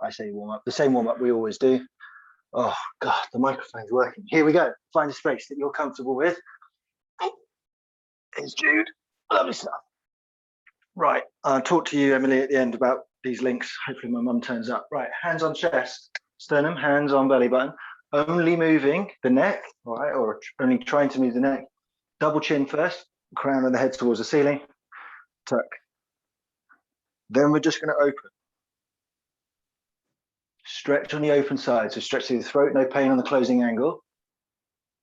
I say warm up, the same warm up we always do. Oh God, the microphone's working. Here we go. Find a space that you're comfortable with. It's Jude. Lovely stuff. Right, I'll talk to you, Emily, at the end about these links. Hopefully my mum turns up. Right, hands on chest, sternum, hands on belly button. Only moving the neck, all right, or only trying to move the neck. Double chin first, crown of the head towards the ceiling. Tuck. Then we're just going to open. Stretch on the open side, so stretch through the throat, no pain on the closing angle.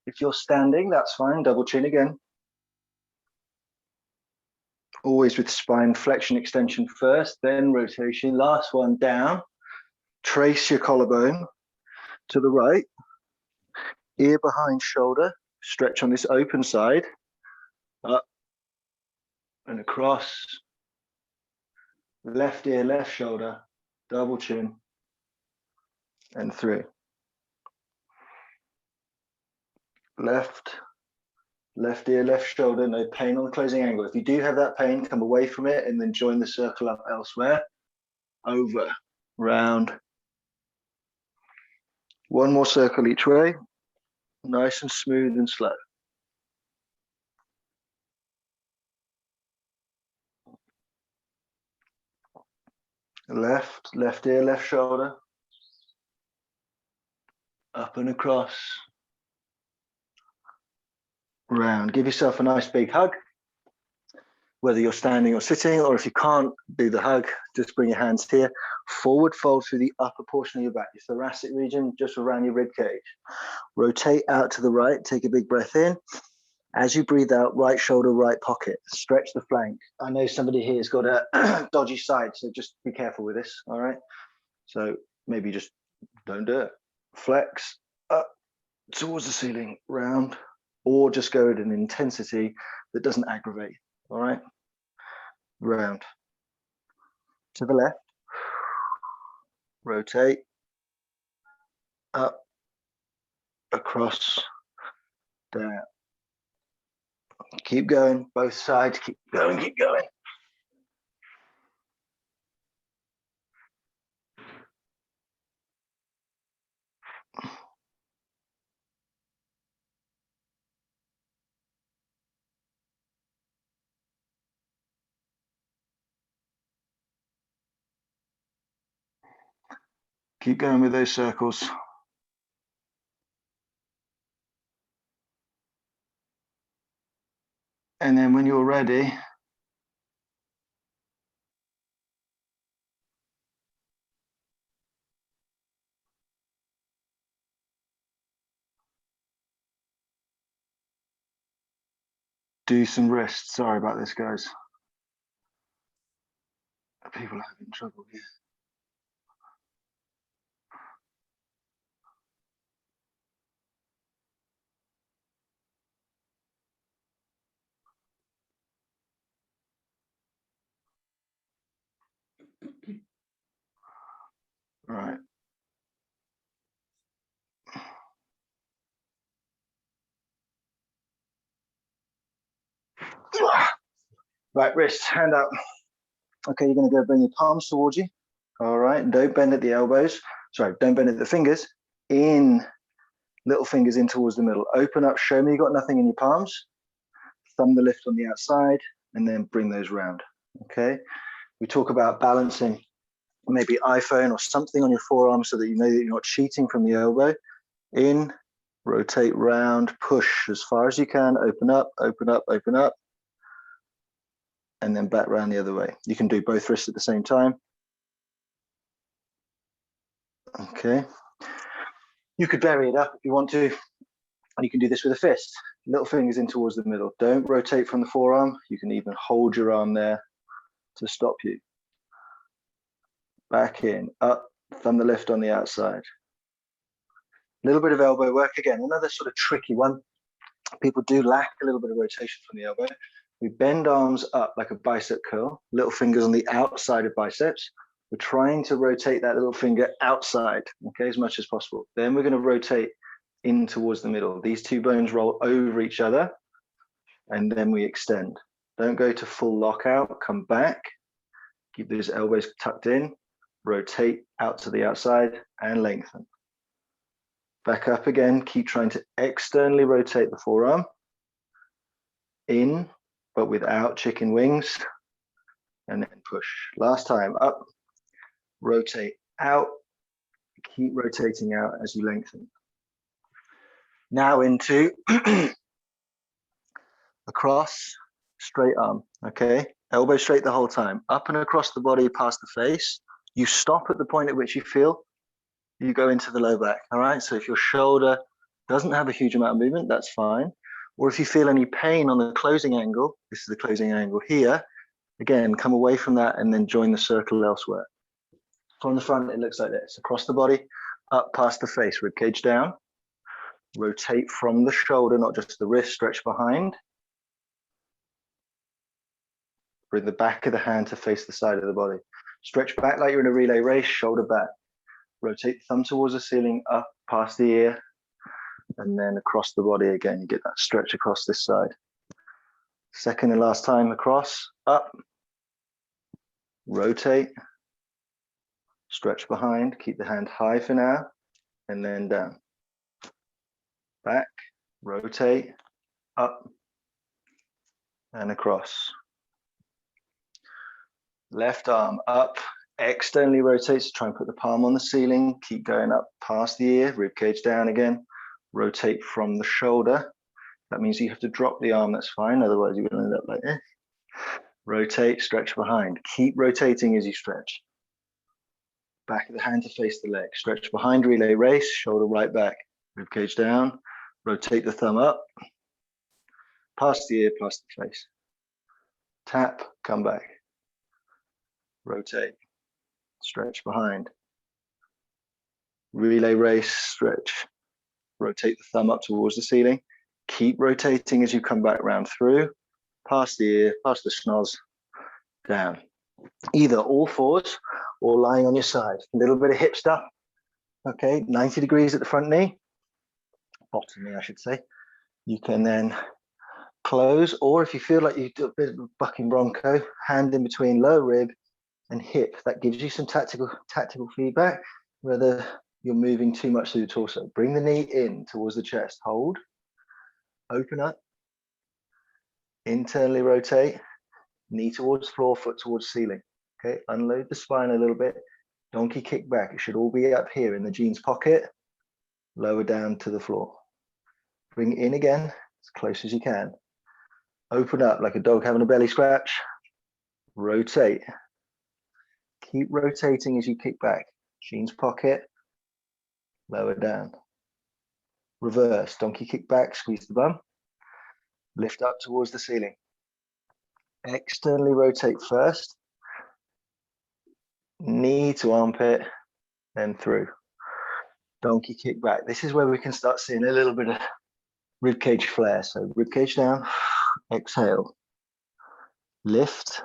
If you're standing, that's fine, double chin again. Always with spine flexion extension first, then rotation. Last one down. Trace your collarbone to the right. Ear behind shoulder. Stretch on this open side. Up and across. Left ear, left shoulder. Double chin. And through. Left ear, left shoulder, no pain on the closing angle. If you do have that pain, come away from it and then join the circle up elsewhere. Over, round. One more circle each way. Nice and smooth and slow. Left ear, left shoulder. Up and across. Round. Give yourself a nice big hug, whether you're standing or sitting, or if you can't do the hug, just bring your hands here. Forward fold through the upper portion of your back, your thoracic region, just around your rib cage. Rotate out to the right, take a big breath in. As you breathe out, right shoulder, right pocket, stretch the flank. I know somebody here has got a dodgy side, so just be careful with this, all right? So maybe just don't do it. Flex up towards the ceiling, round, or just go at an intensity that doesn't aggravate, all right? Round. To the left. Rotate. Up. Across. Down. Keep going, both sides, keep going, keep going. Keep going with those circles. And then when you're ready, do some wrists. Sorry about this, guys. People are having trouble here. Right. Right, wrists, hand up. Okay, you're going to go bring your palms towards you. All right, don't bend at the elbows. Sorry, don't bend at the fingers. In, little fingers in towards the middle. Open up, show me you got nothing in your palms. Thumb the lift on the outside, and then bring those round. Okay, we talk about balancing maybe iPhone or something on your forearm so that you know that you're not cheating from the elbow. In, rotate round, push as far as you can, open up, open up, open up. And then back round the other way. You can do both wrists at the same time. Okay. You could vary it up if you want to. And you can do this with a fist. Little fingers in towards the middle. Don't rotate from the forearm. You can even hold your arm there to stop you. Back in, up, thumb the lift on the outside. A little bit of elbow work again. Another sort of tricky one. People do lack a little bit of rotation from the elbow. We bend arms up like a bicep curl, little fingers on the outside of biceps. We're trying to rotate that little finger outside, okay, as much as possible. Then we're going to rotate in towards the middle. These two bones roll over each other, and then we extend. Don't go to full lockout, come back. Keep those elbows tucked in. rotate out to the outside and lengthen. Back up again, keep trying to externally rotate the forearm. In, but without chicken wings. And then push. Last time, up, rotate out, keep rotating out as you lengthen. Now into across, straight arm, okay? Elbow straight the whole time, up and across the body past the face. You stop at the point at which you feel, you go into the low back, all right? So if your shoulder doesn't have a huge amount of movement, that's fine. Or if you feel any pain on the closing angle, this is the closing angle here, again, come away from that and then join the circle elsewhere. From the front, it looks like this. Across the body, up past the face, ribcage down. Rotate from the shoulder, not just the wrist, stretch behind. Bring the back of the hand to face the side of the body. Stretch back like you're in a relay race, shoulder back. Rotate thumb towards the ceiling, up past the ear, and then across the body again. You get that stretch across this side. Second and last time across, up, rotate, stretch behind, keep the hand high for now, and then down. Back, rotate, up, and across. Left arm up, externally rotates, try and put the palm on the ceiling, keep going up past the ear, ribcage down again, rotate from the shoulder. That means you have to drop the arm, that's fine, otherwise you're going to end up like this. Rotate, stretch behind. Keep rotating as you stretch. Back of the hand to face the leg. Stretch behind, relay race, shoulder right back. Ribcage down, rotate the thumb up. Past the ear, past the face. Tap, come back. Rotate, stretch behind. Relay race, stretch. Rotate the thumb up towards the ceiling. Keep rotating as you come back round through, past the ear, past the schnoz, down. Either all fours or lying on your side. A little bit of hip stuff. Okay, 90 degrees at the front knee, bottom knee, I should say. You can then close, or if you feel like you do a bit of a bucking bronco, hand in between low rib and hip. That gives you some tactical feedback, whether you're moving too much through the torso. Bring the knee in towards the chest, hold. Open up, internally rotate, knee towards floor, foot towards ceiling. Okay, unload the spine a little bit, donkey kick back. It should all be up here in the jeans pocket, lower down to the floor. Bring it in again, as close as you can. Open up like a dog having a belly scratch, rotate. Keep rotating as you kick back, jeans pocket, lower down. Reverse, donkey kick back, squeeze the bum, lift up towards the ceiling. Externally rotate first, knee to armpit, then through. Donkey kick back. This is where we can start seeing a little bit of ribcage flare. So ribcage down, exhale, lift,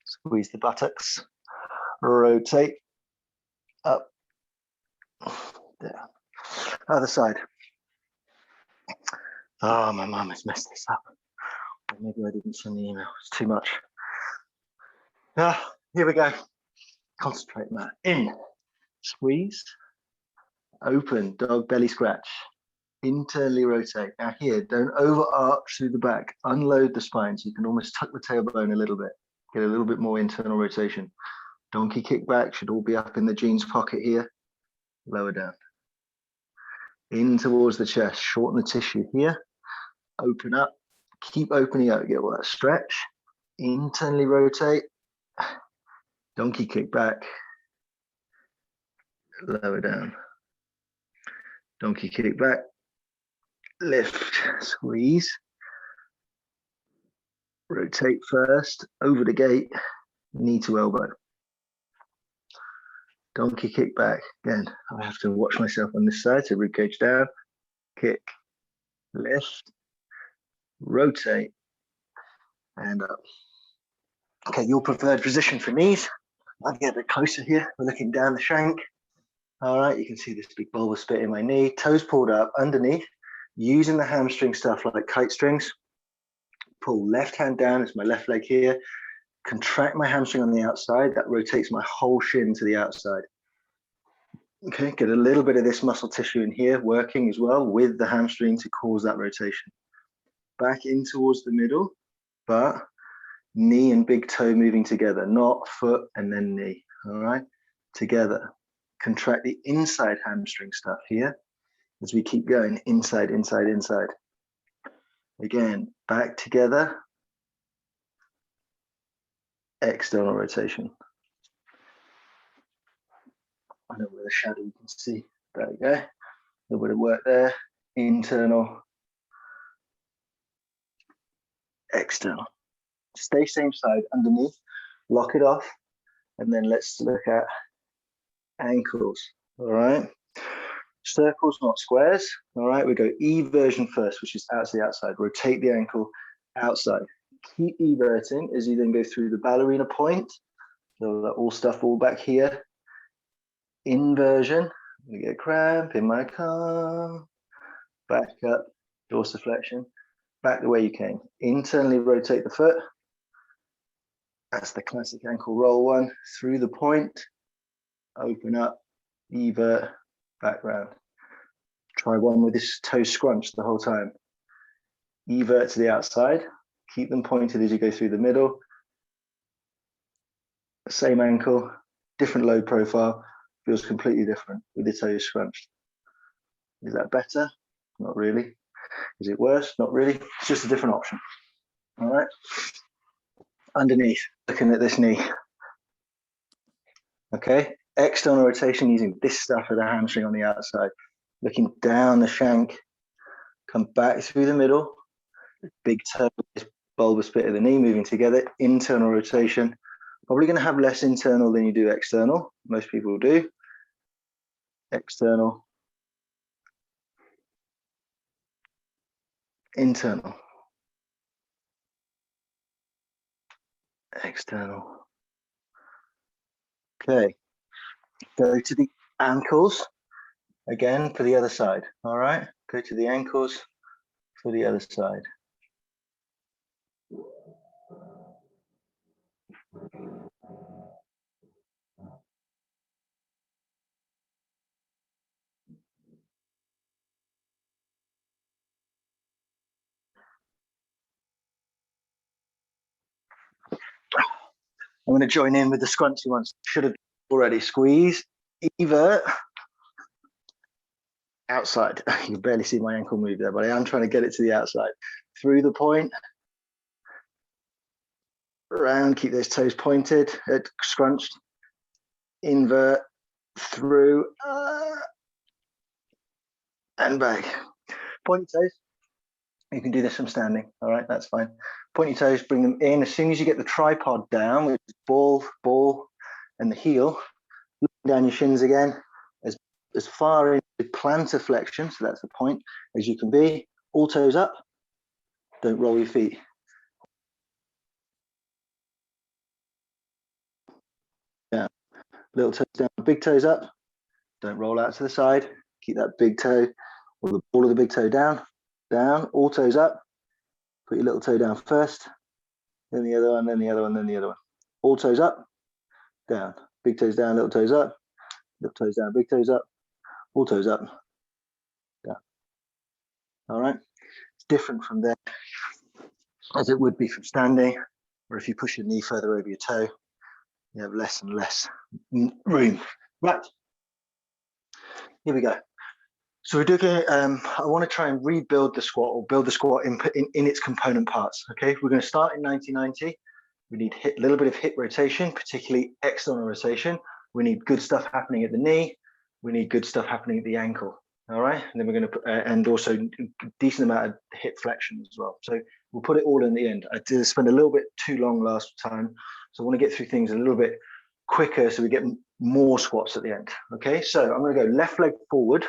squeeze the buttocks, rotate, up, down. Other side. Oh, my mum has messed this up. Maybe I didn't send the email. It's too much. Here we go. Concentrate, Matt. In, squeeze, open, dog belly scratch. Internally rotate. Now here, don't overarch through the back. Unload the spine so you can almost tuck the tailbone a little bit. Get a little bit more internal rotation. Donkey kick back should all be up in the jeans pocket here. Lower down. In towards the chest. Shorten the tissue here. Open up. Keep opening up. Get all that stretch. Internally rotate. Donkey kick back. Lower down. Donkey kick back. Lift. Squeeze. Rotate first. Over the gate. Knee to elbow. Donkey kick back. Again, I have to watch myself on this side. So ribcage down. Kick. Lift. Rotate. And up. Okay, your preferred position for knees. I'll get a bit closer here. We're looking down the shank. All right, you can see this big bulbous spit in my knee. Toes pulled up underneath. Using the hamstring stuff like kite strings. Pull left hand down. It's my left leg here. contract my hamstring on the outside. That rotates my whole shin to the outside. Okay, get a little bit of this muscle tissue in here working as well with the hamstring to cause that rotation. Back in towards the middle, but knee and big toe moving together, not foot and then knee, all right? Together. Contract the inside hamstring stuff here as we keep going, inside, inside, inside. Again, back together, external rotation. I know where the shadow you can see. There we go. A little bit of work there. Internal, external. Stay same side underneath, lock it off, and then let's look at ankles. All right. Circles, not squares. All right. We go E version first, which is out to the outside. Rotate the ankle outside. Keep everting as you then go through the ballerina point. So that all stuff all back here. Inversion. We get cramp in my calf. Back up, dorsiflexion. Back the way you came. Internally rotate the foot. That's the classic ankle roll one. Through the point. Open up. Evert. Back round. Try one with this toe scrunched the whole time. Evert to the outside. Keep them pointed as you go through the middle. Same ankle, different load profile. Feels completely different with the toes scrunched. Is that better? Not really. Is it worse? Not really. It's just a different option. All right. Underneath, looking at this knee. Okay. External rotation using this stuff of the hamstring on the outside. Looking down the shank. Come back through the middle. Big toe, this bulbous bit of the knee moving together. Internal rotation. Probably going to have less internal than you do external. Most people do. External. Internal. External. Okay. Go to the ankles. Again, for the other side. All right. Go to the ankles for the other side. I'm going to join in with the scrunchy ones. Should have already squeeze, evert, outside. You can barely see my ankle move there, but I am trying to get it to the outside. Through the point, around, keep those toes pointed, scrunched, invert, through, and back. Point your toes. You can do this from standing. All right, that's fine. Point your toes, bring them in. As soon as you get the tripod down, which is ball, and the heel, down your shins again, as far into plantar flexion, so that's the point, as you can be. All toes up. Don't roll your feet. Down. Little toes down, big toes up. Don't roll out to the side. Keep that big toe, or the ball of the big toe down. Down, all toes up. Put your little toe down first, then the other one, then the other one, then the other one. All toes up, down. Big toes down, little toes up. Little toes down, big toes up. All toes up, down. All right. It's different from there as it would be from standing, or if you push your knee further over your toe, you have less and less room. Right. Here we go. So we're doing, I want to try and rebuild the squat or build the squat in its component parts. Okay, we're going to start in 90-90. We need a little bit of hip rotation, particularly external rotation. We need good stuff happening at the knee. We need good stuff happening at the ankle. All right, and then we're going to, and also a decent amount of hip flexion as well. So we'll put it all in the end. I did spend a little bit too long last time, so I want to get through things a little bit quicker so we get more squats at the end. Okay, so I'm going to go left leg forward.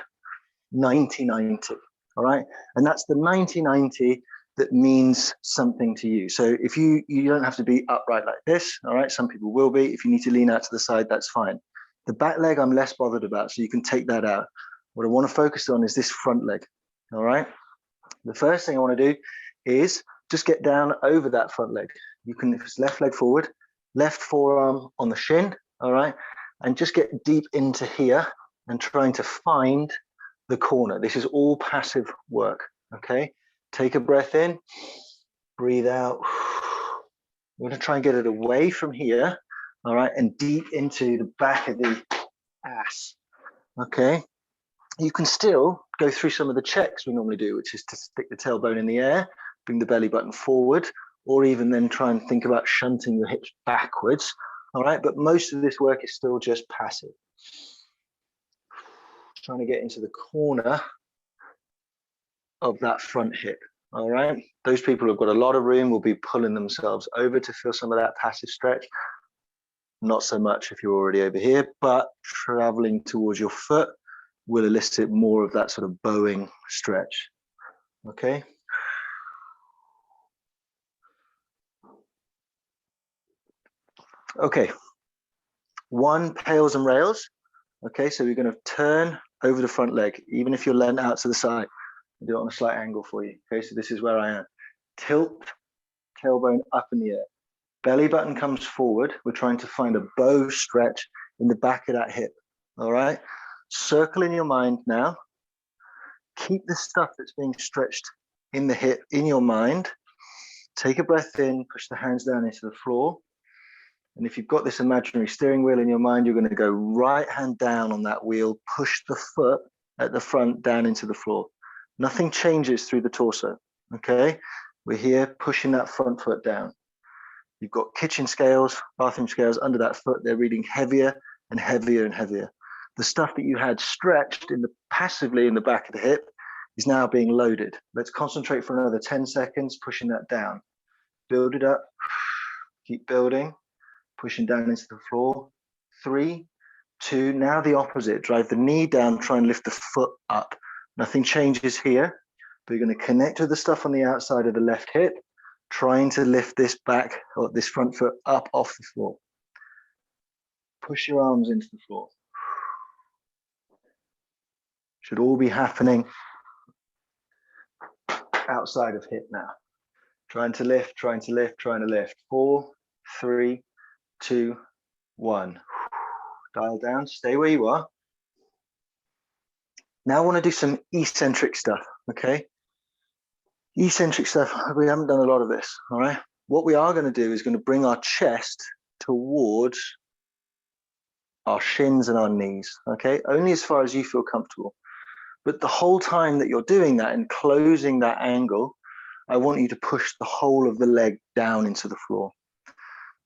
90-90, all right? And that's the 90-90 that means something to you. So if you don't have to be upright like this, all right? Some people will be. If you need to lean out to the side, that's fine. The back leg, I'm less bothered about, so you can take that out. What I want to focus on is this front leg, all right? The first thing I want to do is just get down over that front leg. You can, if it's left leg forward, left forearm on the shin, all right? And just get deep into here and trying to find the corner. This is all passive work, okay? Take a breath in, breathe out. We're gonna try and get it away from here, all right? And deep into the back of the ass, okay? You can still go through some of the checks we normally do, which is to stick the tailbone in the air, bring the belly button forward, or even then try and think about shunting your hips backwards, all right? But most of this work is still just passive. Trying to get into the corner of that front hip, all right? Those people who've got a lot of room will be pulling themselves over to feel some of that passive stretch. Not so much if you're already over here, but traveling towards your foot will elicit more of that sort of bowing stretch, okay? Okay, 1 Pails and Rails. Okay, so we're gonna turn over the front leg, even if you're leant out to the side. I'll do it on a slight angle for you. Okay, so this is where I am. Tilt, tailbone up in the air. Belly button comes forward. We're trying to find a bow stretch in the back of that hip, all right? Circle in your mind now. Keep the stuff that's being stretched in the hip in your mind. Take a breath in, push the hands down into the floor. And if you've got this imaginary steering wheel in your mind, you're going to go right hand down on that wheel, push the foot at the front down into the floor. Nothing changes through the torso, okay? We're here pushing that front foot down. You've got kitchen scales, bathroom scales under that foot. They're reading heavier and heavier and heavier. The stuff that you had stretched passively in the back of the hip is now being loaded. Let's concentrate for another 10 seconds, pushing that down. Build it up, keep building. Pushing down into the floor. 3, 2, now the opposite. Drive the knee down, try and lift the foot up. Nothing changes here, but you're going to connect with the stuff on the outside of the left hip, trying to lift this back or this front foot up off the floor. Push your arms into the floor. Should all be happening outside of hip now. Trying to lift, trying to lift, trying to lift. 4, 3, 2, 1. Dial down, stay where you are. Now I want to do some eccentric stuff, okay? Eccentric stuff, we haven't done a lot of this, all right? What we are going to do is going to bring our chest towards our shins and our knees, okay? Only as far as you feel comfortable. But the whole time that you're doing that and closing that angle, I want you to push the whole of the leg down into the floor,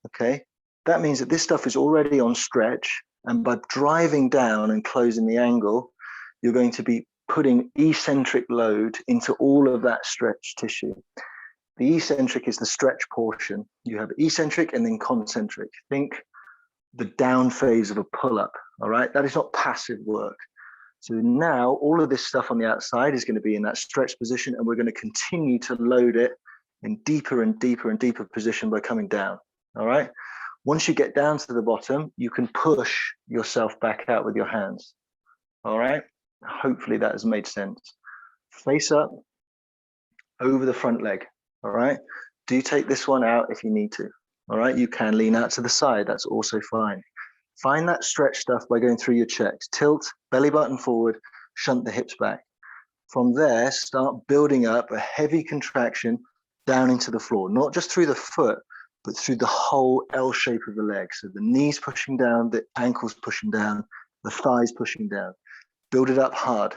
okay? That means that this stuff is already on stretch, and by driving down and closing the angle, you're going to be putting eccentric load into all of that stretch tissue. The eccentric is the stretch portion. You have eccentric and then concentric. Think the down phase of a pull-up, all right? That is not passive work. So now all of this stuff on the outside is going to be in that stretch position, and we're going to continue to load it in deeper and deeper and deeper position by coming down, all right? Once you get down to the bottom, you can push yourself back out with your hands, all right? Hopefully that has made sense. Face up over the front leg, all right? Do take this one out if you need to, all right? You can lean out to the side, that's also fine. Find that stretch stuff by going through your checks. Tilt, belly button forward, shunt the hips back. From there, start building up a heavy contraction down into the floor, not just through the foot, but through the whole L shape of the leg. So the knees pushing down, the ankles pushing down, the thighs pushing down. Build it up hard.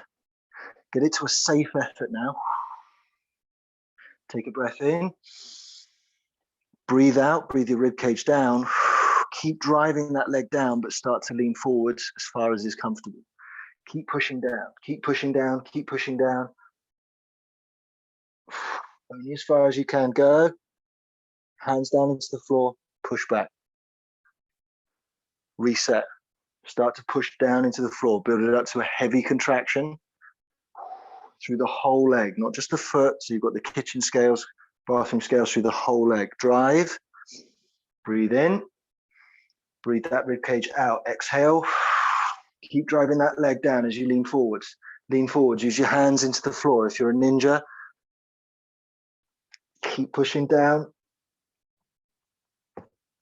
Get it to a safe effort now. Take a breath in. Breathe out, breathe your rib cage down. Keep driving that leg down, but start to lean forwards as far as is comfortable. Keep pushing down, keep pushing down, keep pushing down. Only as far as you can go. Hands down into the floor, push back. Reset. Start to push down into the floor, build it up to a heavy contraction through the whole leg, not just the foot. So you've got the kitchen scales, bathroom scales through the whole leg. Drive, breathe in, breathe that rib cage out. Exhale, keep driving that leg down as you lean forwards. Lean forwards, use your hands into the floor. If you're a ninja, keep pushing down.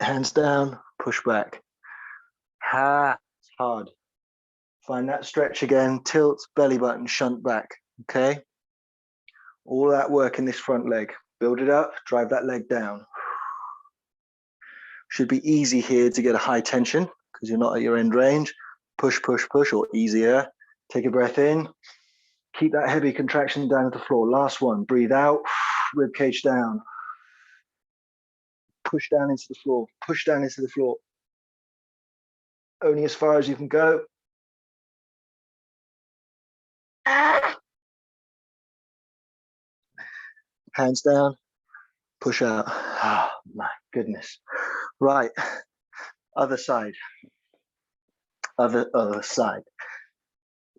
Hands down, push back. It's hard. Find that stretch again, tilt, belly button, shunt back, okay? All that work in this front leg. Build it up, drive that leg down. Should be easy here to get a high tension because you're not at your end range. Push, push, push, or easier. Take a breath in. Keep that heavy contraction down to the floor. Last one, breathe out, rib cage down. Push down into the floor, push down into the floor. Only as far as you can go. Hands down, push out. Oh my goodness. Right, other side. Other side.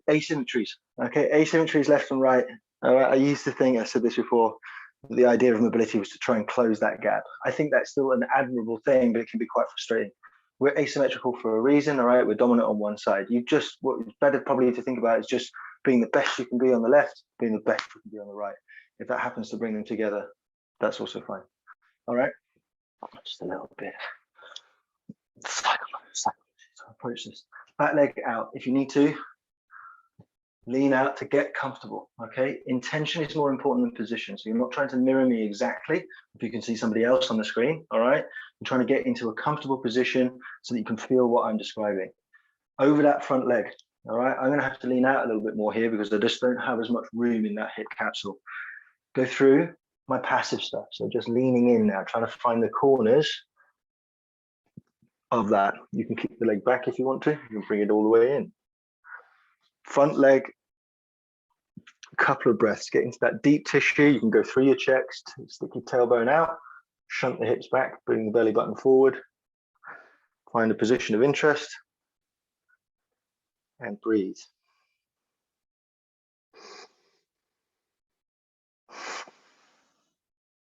Asymmetries, okay? Asymmetries left and right. All right, I used to think, I said this before, the idea of mobility was to try and close that gap. I think that's still an admirable thing, but it can be quite frustrating. We're asymmetrical for a reason, all right? We're dominant on one side. What's better probably to think about is just being the best you can be on the left, being the best you can be on the right. If that happens to bring them together, that's also fine. All right, just a little bit. Psychology. Approach this. Back leg out. If you need to, lean out to get comfortable, okay? Intention is more important than position. So you're not trying to mirror me exactly. If you can see somebody else on the screen, all right? I'm trying to get into a comfortable position so that you can feel what I'm describing. Over that front leg, all right? I'm gonna have to lean out a little bit more here because I just don't have as much room in that hip capsule. Go through my passive stuff. So just leaning in now, trying to find the corners of that. You can keep the leg back if you want to. You can bring it all the way in. Front leg, a couple of breaths, get into that deep tissue. You can go through your chest, stick your tailbone out, shunt the hips back, bring the belly button forward, find a position of interest, and breathe.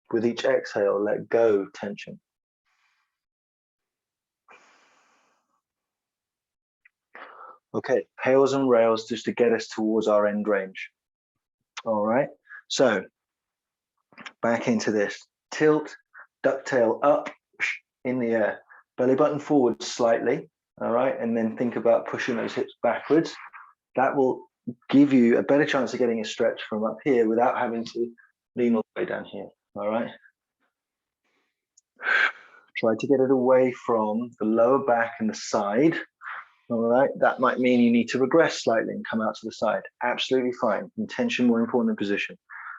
With each exhale, let go of tension. Okay, pails and rails just to get us towards our end range. All right, so back into this. Tilt, duck tail up, in the air. Belly button forward slightly, all right? And then think about pushing those hips backwards. That will give you a better chance of getting a stretch from up here without having to lean all the way down here, all right? Try to get it away from the lower back and the side, all right? That might mean you need to regress slightly and come out to the side. Absolutely fine. Intention more important than position.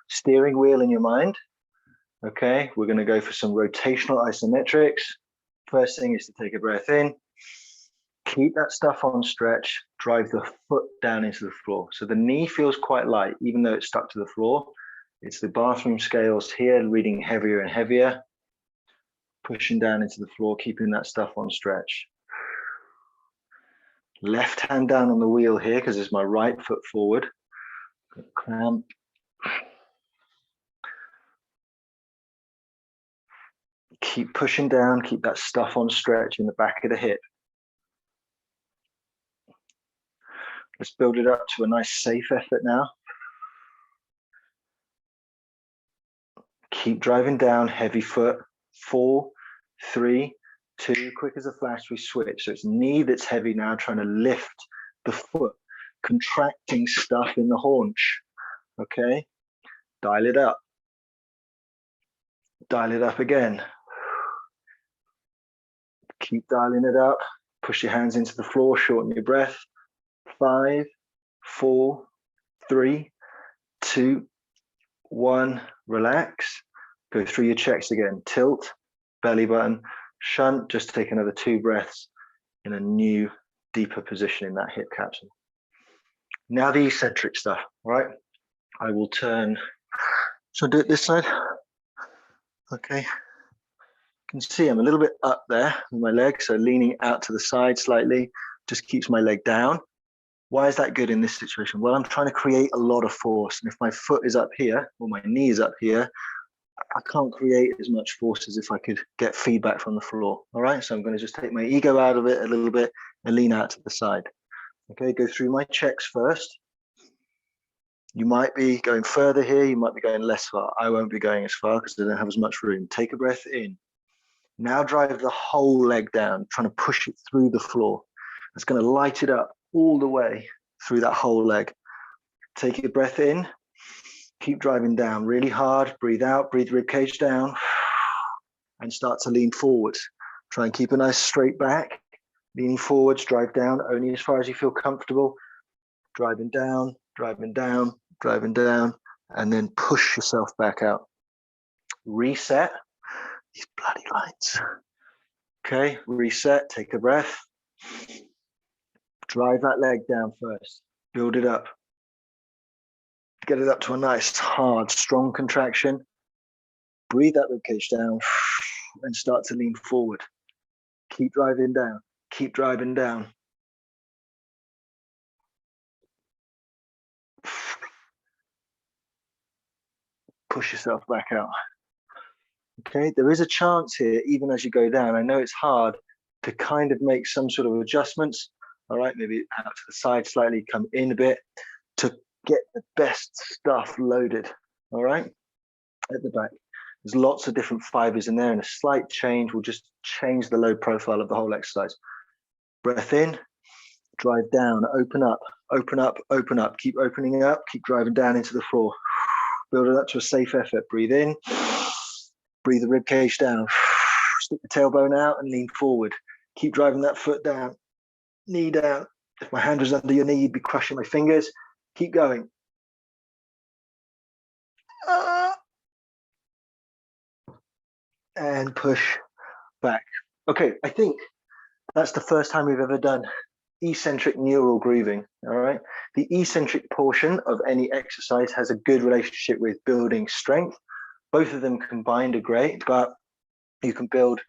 Steering wheel in your mind, okay? We're gonna go for some rotational isometrics. First thing is to take a breath in. Keep that stuff on stretch, drive the foot down into the floor. So the knee feels quite light, even though it's stuck to the floor. It's the bathroom scales here, reading heavier and heavier, pushing down into the floor, keeping that stuff on stretch. Left hand down on the wheel here, because it's my right foot forward. Cramp. Keep pushing down, keep that stuff on stretch in the back of the hip. Let's build it up to a nice safe effort now. Keep driving down, heavy foot. 4, 3, 2, quick as a flash, we switch. So it's knee that's heavy now, trying to lift the foot, contracting stuff in the haunch, okay? Dial it up. Dial it up again. Keep dialing it up. Push your hands into the floor, shorten your breath. 5, 4, 3, 2, 1, relax. Go through your checks again. Tilt, belly button, shunt. Just take another 2 breaths in a new, deeper position in that hip capsule. Now the eccentric stuff, right? I will turn. Shall I do it this side? Okay. You can see I'm a little bit up there with my leg, so leaning out to the side slightly, just keeps my leg down. Why is that good in this situation? Well, I'm trying to create a lot of force. And if my foot is up here, or my knee is up here, I can't create as much force as if I could get feedback from the floor. All right, so I'm going to just take my ego out of it a little bit and lean out to the side. Okay, go through my checks first. You might be going further here, you might be going less far. I won't be going as far because I don't have as much room. Take a breath in. Now drive the whole leg down, trying to push it through the floor. It's going to light it up all the way through that whole leg. Take a breath in, keep driving down really hard, breathe out, breathe ribcage down, and start to lean forwards. Try and keep a nice straight back, leaning forwards, drive down only as far as you feel comfortable, driving down, driving down, driving down, and then push yourself back out. Reset. These bloody lights. Okay, reset, take a breath. Drive that leg down first, build it up. Get it up to a nice, hard, strong contraction. Breathe that ribcage down and start to lean forward. Keep driving down, keep driving down. Push yourself back out. Okay, there is a chance here, even as you go down. I know it's hard to kind of make some sort of adjustments. All right, maybe out to the side slightly, come in a bit to get the best stuff loaded. All right, at the back. There's lots of different fibers in there, and a slight change will just change the load profile of the whole exercise. Breath in, drive down, open up, open up, open up. Keep opening up, keep driving down into the floor. Build it up to a safe effort. Breathe in, breathe the ribcage down. Stick the tailbone out and lean forward. Keep driving that foot down, knee down. If my hand was under your knee, you'd be crushing my fingers. Keep going. And push back. Okay, I think that's the first time we've ever done eccentric neural grooving. All right, the eccentric portion of any exercise has a good relationship with building strength. Both of them combined are great, but you can build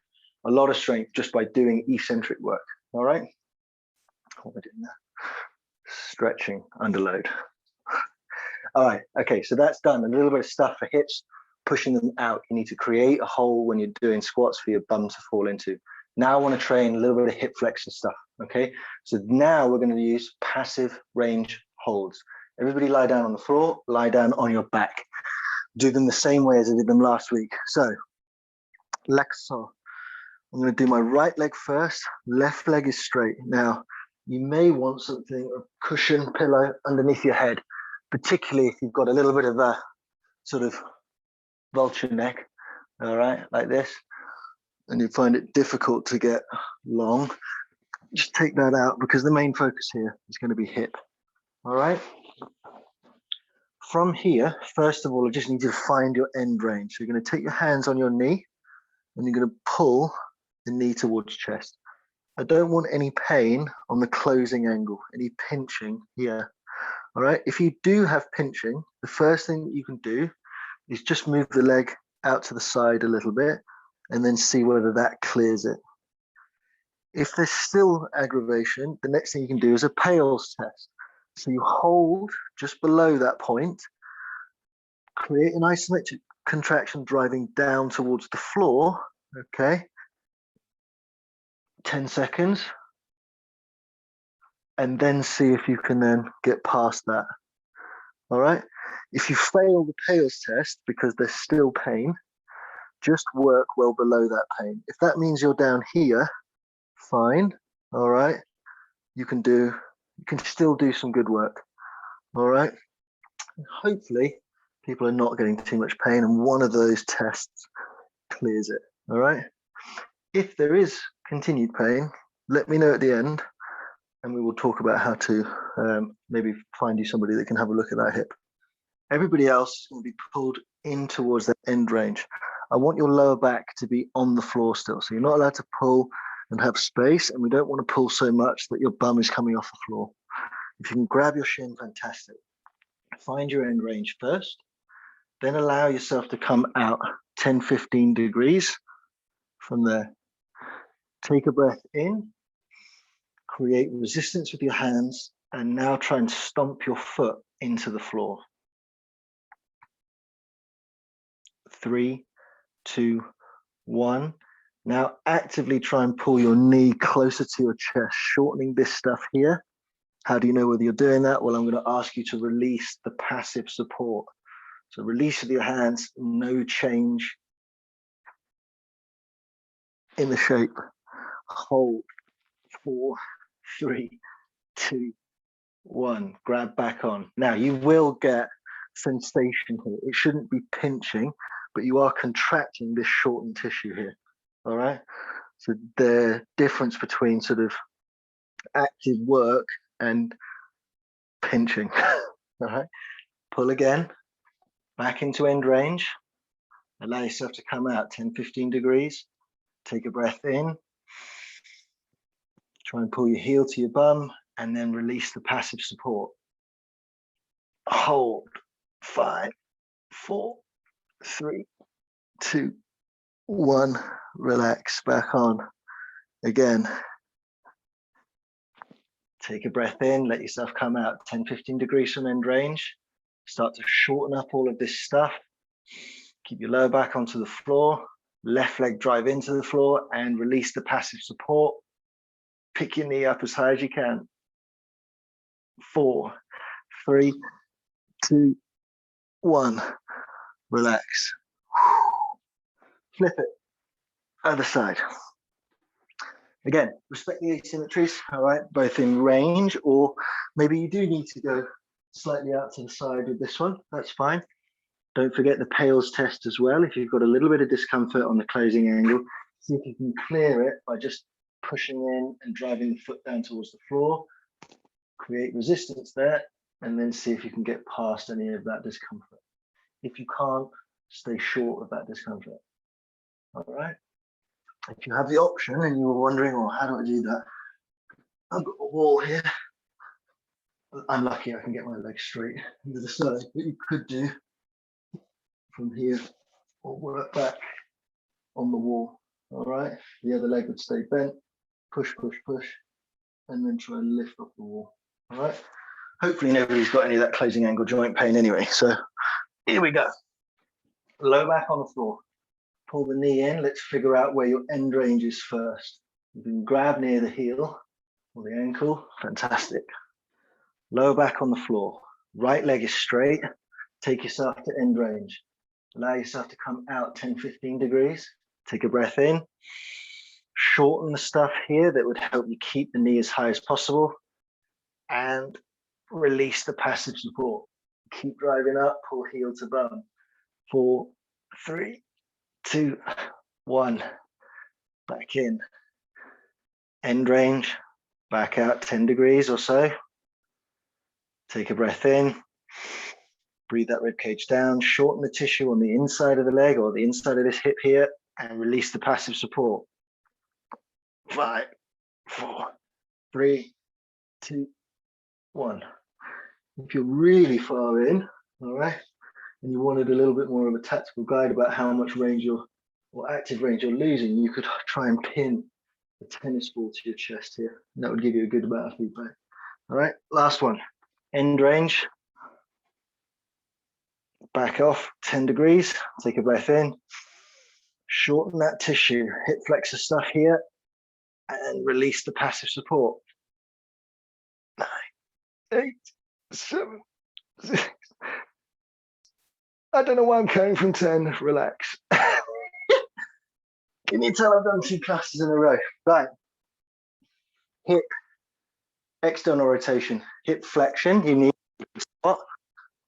a lot of strength just by doing eccentric work. All right, what am I doing there? Stretching under load. All right, okay, so that's done. A little bit of stuff for hips, pushing them out. You need to create a hole when you're doing squats for your bum to fall into. Now I want to train a little bit of hip flexion stuff, okay? So now we're going to use passive range holds. Everybody lie down on the floor, lie down on your back. Do them the same way as I did them last week. So, Lexo. I'm going to do my right leg first, left leg is straight. Now, you may want something, a cushion, pillow underneath your head, particularly if you've got a little bit of a sort of vulture neck, all right, like this, and you find it difficult to get long. Just take that out because the main focus here is going to be hip, all right? From here, first of all, I just need you to find your end range. So you're going to take your hands on your knee and you're going to pull the knee towards chest. I don't want any pain on the closing angle, any pinching here. All right, if you do have pinching, the first thing that you can do is just move the leg out to the side a little bit and then see whether that clears it. If there's still aggravation, the next thing you can do is a Pails test. So you hold just below that point, create an isometric contraction driving down towards the floor, okay? 10 seconds. And then see if you can then get past that. All right. If you fail the Pails test because there's still pain, just work well below that pain. If that means you're down here, fine. All right. You can still do some good work. All right. And hopefully people are not getting too much pain and one of those tests clears it. All right. If there is continued pain, let me know at the end. And we will talk about how to maybe find you somebody that can have a look at that hip. Everybody else will be pulled in towards that end range. I want your lower back to be on the floor still. So you're not allowed to pull and have space, and we don't want to pull so much that your bum is coming off the floor. If you can grab your shin, fantastic. Find your end range first, then allow yourself to come out 10, 15 degrees from there. Take a breath in. Create resistance with your hands and now try and stomp your foot into the floor. 3, 2, 1. Now actively try and pull your knee closer to your chest, shortening this stuff here. How do you know whether you're doing that? Well, I'm going to ask you to release the passive support. So release with your hands, no change. in the shape. Hold. 4, 3, 2, 1. Grab back on. Now you will get sensation here. It shouldn't be pinching, but you are contracting this shortened tissue here. All right. So the difference between sort of active work and pinching. All right. Pull again. Back into end range. Allow yourself to come out 10, 15 degrees. Take a breath in. Try and pull your heel to your bum and then release the passive support. Hold. 5, 4, 3, 2, 1. Relax. Back on. Again. Take a breath in. Let yourself come out 10, 15 degrees from end range. Start to shorten up all of this stuff. Keep your lower back onto the floor. Left leg drive into the floor and release the passive support. Pick your knee up as high as you can. 4, 3, 2, 1. Relax. Flip it. Other side. Again, respect the asymmetries, all right, both in range, or maybe you do need to go slightly out to the side with this one. That's fine. Don't forget the Pails test as well. If you've got a little bit of discomfort on the closing angle, see if you can clear it by just pushing in and driving the foot down towards the floor. Create resistance there, and then see if you can get past any of that discomfort. If you can't, stay short of that discomfort. All right. If you have the option and you were wondering, well, how do I do that? I've got a wall here. I'm lucky I can get my legs straight into the side, but you could do from here or work back on the wall. All right. The other leg would stay bent, push, push, push, and then try and lift off the wall. All right. Hopefully nobody's got any of that closing angle joint pain anyway. So here we go. Low back on the floor. Pull the knee in. Let's figure out where your end range is first. You can grab near the heel or the ankle. Fantastic. Lower back on the floor. Right leg is straight. Take yourself to end range. Allow yourself to come out 10, 15 degrees. Take a breath in. Shorten the stuff here that would help you keep the knee as high as possible. And release the passive support. Keep driving up, pull heel to bum. 4, 3, 2, 1. Back in. End range. Back out 10 degrees or so. Take a breath in. Breathe that rib cage down. Shorten the tissue on the inside of the leg or the inside of this hip here and release the passive support. 5, 4, 3, 2, 1. If you're really far in, all right, and you wanted a little bit more of a tactical guide about how much range or active range you're losing, you could try and pin a tennis ball to your chest here. And that would give you a good amount of feedback. All right, last one. End range. Back off 10 degrees. Take a breath in. Shorten that tissue. Hip flexor stuff here. And release the passive support. 9, 8, 7, 6. I don't know why I'm counting from 10. Relax. You need to tell I've done 2 classes in a row. Right. Hip external rotation. Hip flexion. You need to squat.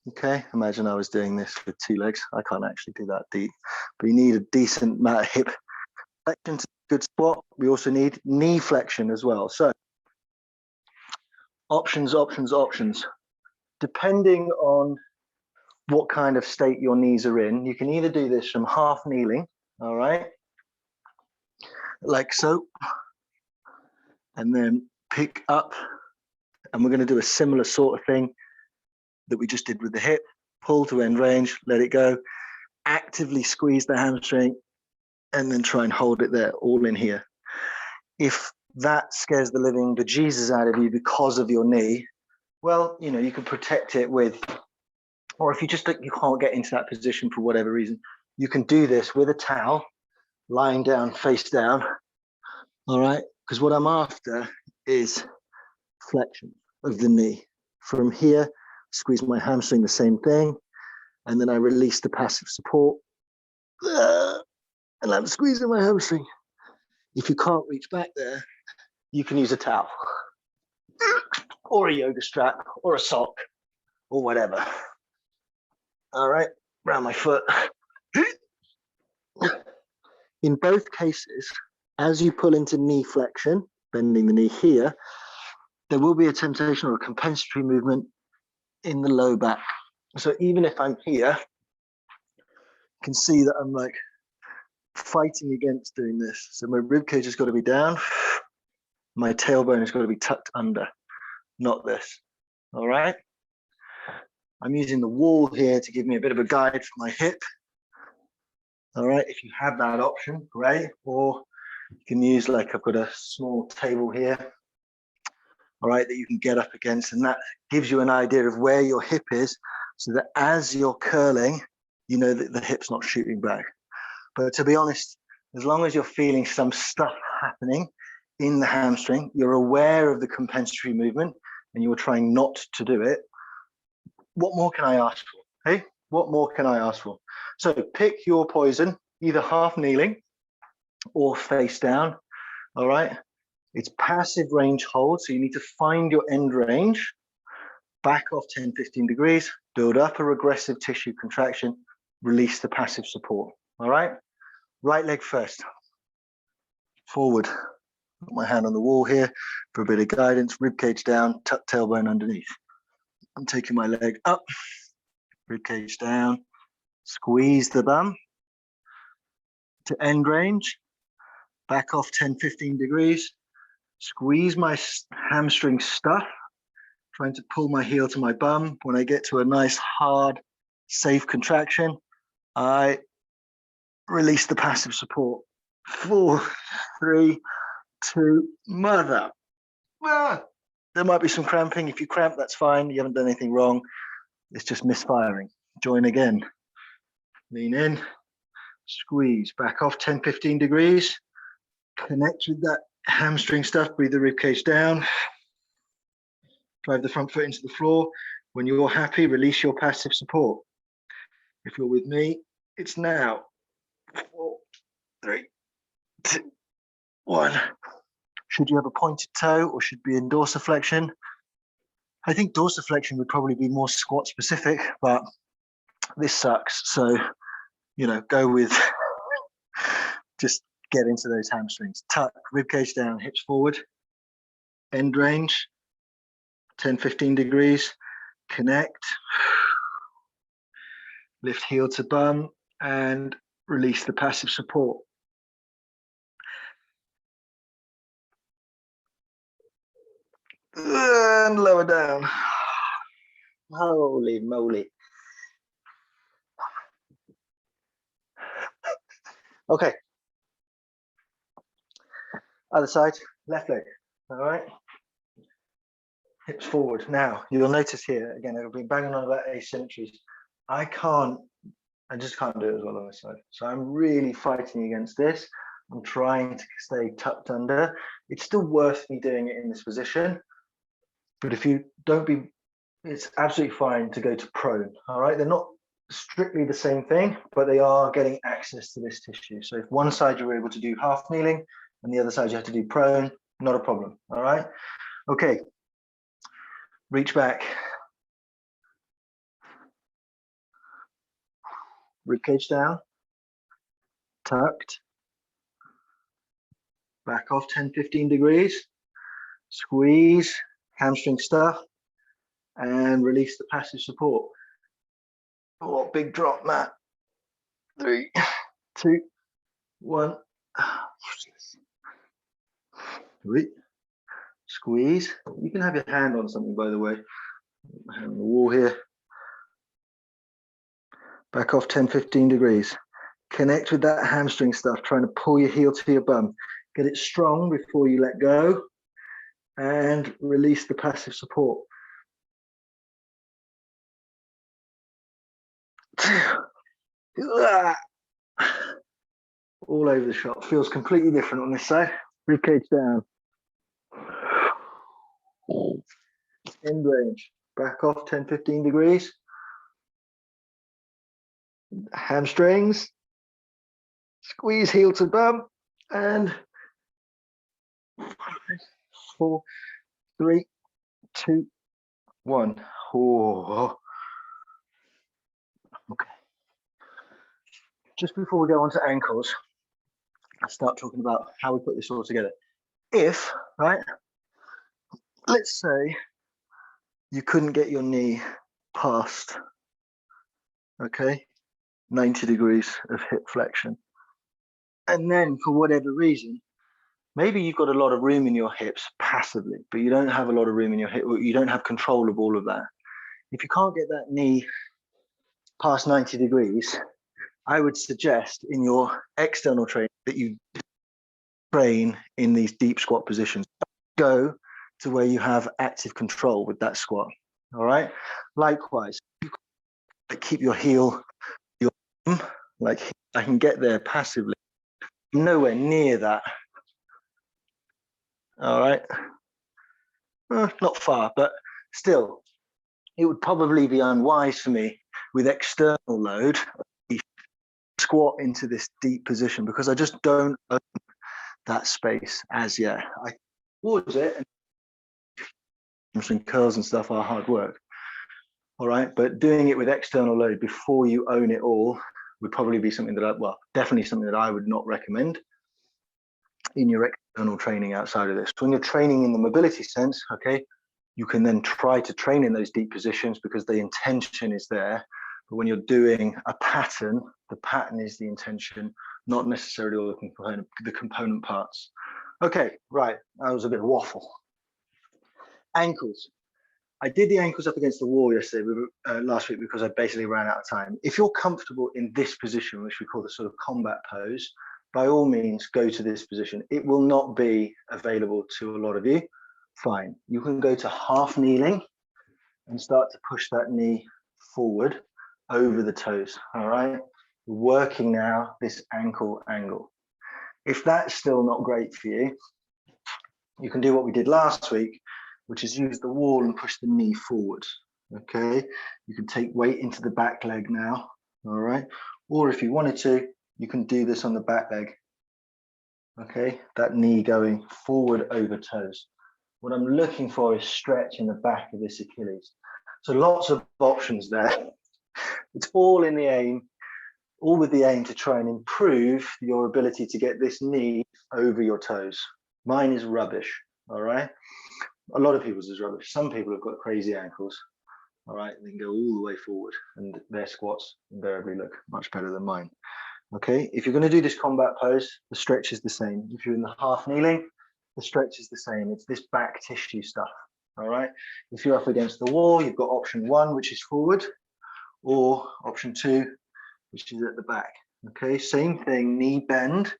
Okay. Imagine I was doing this with 2 legs. I can't actually do that deep. But you need a decent amount of hip flexion to good squat. We also need knee flexion as well. So options, options, options. Depending on what kind of state your knees are in, you can either do this from half kneeling, all right, like so, and then pick up, and we're going to do a similar sort of thing that we just did with the hip. Pull to end range, let it go, actively squeeze the hamstring, and then try and hold it there, all in here. If that scares the living bejesus out of you because of your knee, well, you know, you can protect it with, or if you just you can't get into that position for whatever reason, you can do this with a towel, lying down, face down, all right? Because what I'm after is flexion of the knee. From here, squeeze my hamstring, the same thing, and then I release the passive support, and I'm squeezing my hamstring. If you can't reach back there, you can use a towel or a yoga strap or a sock or whatever. All right, around my foot. In both cases, as you pull into knee flexion, bending the knee here, there will be a temptation or a compensatory movement in the low back. So even if I'm here, you can see that I'm like fighting against doing this. So my rib cage has got to be down. My tailbone has got to be tucked under, not this. All right. I'm using the wall here to give me a bit of a guide for my hip. All right. If you have that option, great. Or you can use, like, I've got a small table here. All right, that you can get up against, and that gives you an idea of where your hip is, so that as you're curling, you know that the hip's not shooting back. But to be honest, as long as you're feeling some stuff happening in the hamstring, you're aware of the compensatory movement, and you're trying not to do it, what more can I ask for? Hey, what more can I ask for? So pick your poison, either half kneeling or face down. All right. It's passive range hold, so you need to find your end range, back off 10, 15 degrees, build up a regressive tissue contraction, release the passive support. All right. Right leg first. Forward. Put my hand on the wall here for a bit of guidance. Rib cage down, tuck tailbone underneath. I'm taking my leg up, rib cage down, squeeze the bum to end range, back off 10, 15 degrees, squeeze my hamstring stuff, trying to pull my heel to my bum. When I get to a nice, hard, safe contraction, I release the passive support. 4, 3, 2, mother. There might be some cramping. If you cramp, that's fine. You haven't done anything wrong. It's just misfiring. Join again. Lean in, squeeze, back off 10, 15 degrees. Connect with that hamstring stuff. Breathe the rib cage down. Drive the front foot into the floor. When you're happy, release your passive support. If you're with me, it's now. 4, 3, 2, 1. Should you have a pointed toe or should be in dorsiflexion? I think dorsiflexion would probably be more squat specific, but this sucks. So, you know, go with just get into those hamstrings. Tuck, rib cage down, hips forward, end range, 10, 15 degrees, connect, lift heel to bum, and release the passive support. And lower down. Holy moly. Okay. Other side, left leg. All right. Hips forward. Now, you'll notice here, again, I've been banging on about asymmetries. I just can't do it as well on this side. So I'm really fighting against this. I'm trying to stay tucked under. It's still worth me doing it in this position. But if you don't be, it's absolutely fine to go to prone. All right. They're not strictly the same thing, but they are getting access to this tissue. So if one side you're able to do half kneeling and the other side you have to do prone, not a problem. All right. Okay. Reach back. Ribcage down. Tucked. Back off 10, 15 degrees. Squeeze. Hamstring stuff. And release the passive support. Oh, big drop, Matt. 3, 2, 1. Three. Squeeze. You can have your hand on something, by the way. Hand on the wall here. Back off 10, 15 degrees. Connect with that hamstring stuff, trying to pull your heel to your bum. Get it strong before you let go. And release the passive support. All over the shot. Feels completely different on this side. Ribcage down. End range. Back off 10, 15 degrees. Hamstrings. Squeeze heel to bum. And 4, 3, 2, 1. Oh. Okay. Just before we go on to ankles, I'll start talking about how we put this all together. If, right, let's say you couldn't get your knee past, okay, 90 degrees of hip flexion. And then for whatever reason, maybe you've got a lot of room in your hips passively, but you don't have a lot of room in your hip, or you don't have control of all of that. If you can't get that knee past 90 degrees, I would suggest in your external training that you train in these deep squat positions. Go to where you have active control with that squat. All right. Likewise, keep your heel, like I can get there passively. Nowhere near that. All right. Not far, but still, it would probably be unwise for me with external load squat into this deep position because I just don't own that space as yet. I towards it, and curls and stuff are hard work. All right, but doing it with external load before you own it all would probably be something that definitely something that I would not recommend in your external training outside of this. When you're training in the mobility sense, okay, you can then try to train in those deep positions because the intention is there. But when you're doing a pattern, the pattern is the intention, not necessarily all the component parts. Okay, right, that was a bit of waffle. Ankles. I did the ankles up against the wall yesterday, last week, because I basically ran out of time. If you're comfortable in this position, which we call the sort of combat pose, by all means, go to this position. It will not be available to a lot of you. Fine. You can go to half kneeling and start to push that knee forward over the toes. All right. We're working now this ankle angle. If that's still not great for you, you can do what we did last week, which is use the wall and push the knee forward. Okay. You can take weight into the back leg now. All right. Or if you wanted to, you can do this on the back leg. Okay. That knee going forward over toes. What I'm looking for is stretch in the back of this Achilles. So lots of options there. It's all in the aim, all with the aim to try and improve your ability to get this knee over your toes. Mine is rubbish, all right? A lot of people's is rubbish. Some people have got crazy ankles, all right? They can go all the way forward and their squats invariably look much better than mine. Okay, if you're going to do this combat pose, the stretch is the same. If you're in the half kneeling, the stretch is the same. It's this back tissue stuff, all right? If you're up against the wall, you've got option 1, which is forward, or option 2, which is at the back. Okay, same thing, knee bend,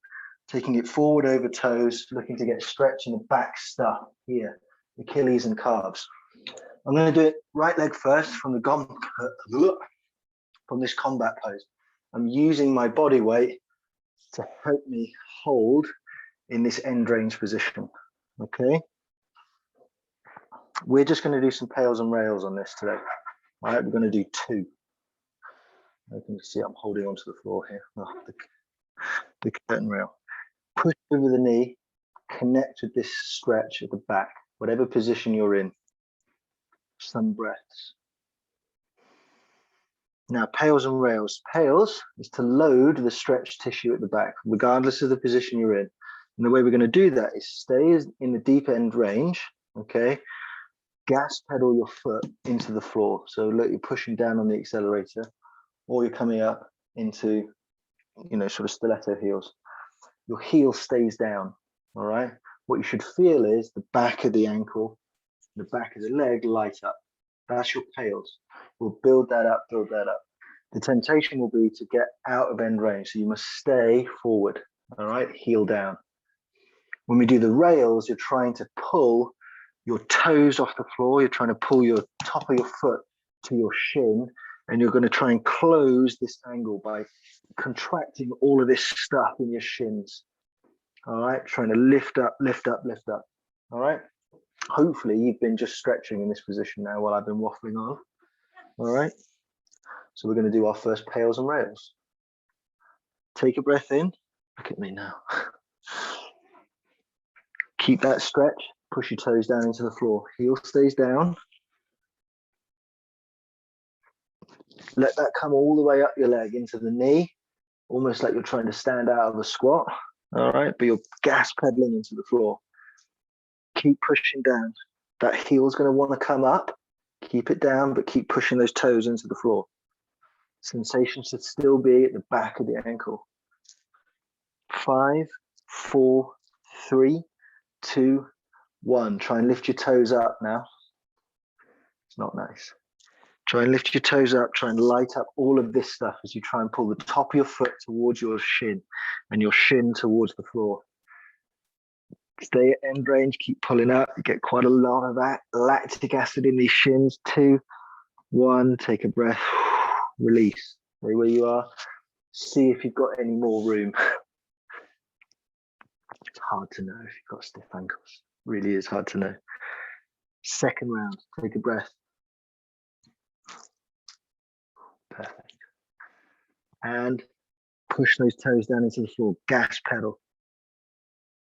taking it forward over toes, looking to get stretch in the back stuff here, Achilles and calves. I'm going to do it right leg first from this combat pose. I'm using my body weight to help me hold in this end range position. Okay, we're just going to do some pails and rails on this today. All right, we're going to do 2. You can see I'm holding onto the floor here. Oh, the curtain rail. Push over the knee, connect with this stretch at the back, whatever position you're in. Some breaths. Now, pails and rails. Pails is to load the stretch tissue at the back, regardless of the position you're in. And the way we're going to do that is stay in the deep end range, okay? Gas pedal your foot into the floor. So look, you're pushing down on the accelerator, or you're coming up into, sort of stiletto heels. Your heel stays down, all right? What you should feel is the back of the ankle, the back of the leg light up. That's your pails. We'll build that up, build that up. The temptation will be to get out of end range. So you must stay forward, all right? Heel down. When we do the rails, you're trying to pull your toes off the floor. You're trying to pull your top of your foot to your shin, and you're going to try and close this angle by contracting all of this stuff in your shins. All right, trying to lift up, lift up, lift up. All right. Hopefully you've been just stretching in this position now while I've been waffling on. All right. So we're going to do our first pails and rails. Take a breath in. Look at me now. Keep that stretch, push your toes down into the floor. Heel stays down. Let that come all the way up your leg into the knee, almost like you're trying to stand out of a squat. All right, but you're gas pedaling into the floor. Keep pushing down. That heel's going to want to come up. Keep it down, but keep pushing those toes into the floor. Sensation should still be at the back of the ankle. 5, 4, 3, 2, 1. Try and lift your toes up now. It's not nice. Try and lift your toes up. Try and light up all of this stuff as you try and pull the top of your foot towards your shin and your shin towards the floor. Stay at end range. Keep pulling up. You get quite a lot of that lactic acid in these shins. 2, 1. Take a breath. Release. Stay where you are. See if you've got any more room. It's hard to know if you've got stiff ankles. Really is hard to know. Second round. Take a breath. Perfect. And push those toes down into the floor. Gas pedal.